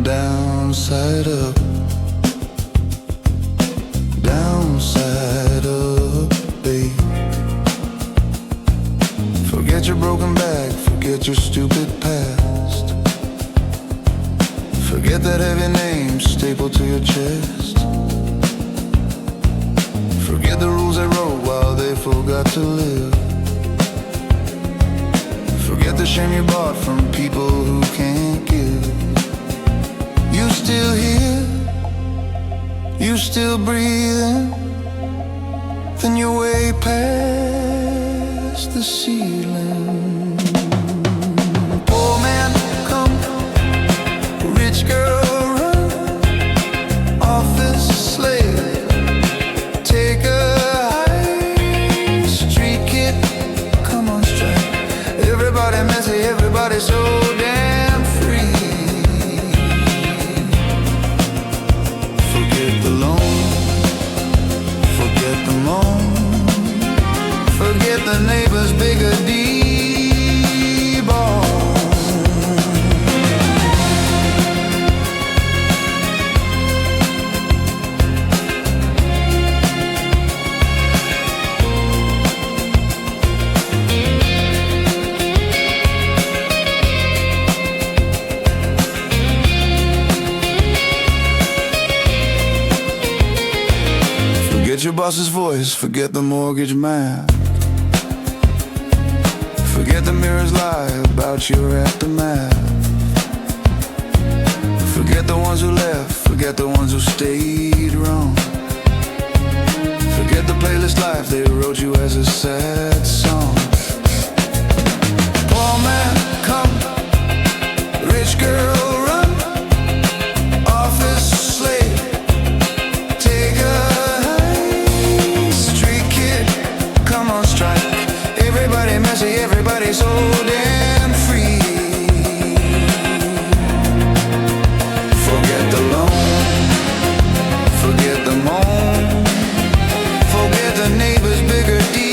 Downside up, downside up, babe. Forget your broken back, forget your stupid past. Forget that heavy name stapled to your chest. Forget the rules they wrote while they forgot to live. Forget the shame you bought from people who can't give. You still here, you still breathing, then you're way past the ceiling. Poor man come, rich girl run, office slave, take a high, street kid, come on strike. Everybody messy, everybody so damn free. Forget the loan, forget the moan, forget the neighbor's bigger D-ball. Forget your boss's voice, forget the mortgage man. Forget the mirror's lie about your aftermath. Forget the ones who left, forget the ones who stayed wrong. Forget the playlist life they wrote you as a sad song. Poor man come, rich girl run, office slave, take a strike. Everybody messy, everybody so damn free. Forget the loan, forget the moan, forget the neighbor's bigger deal.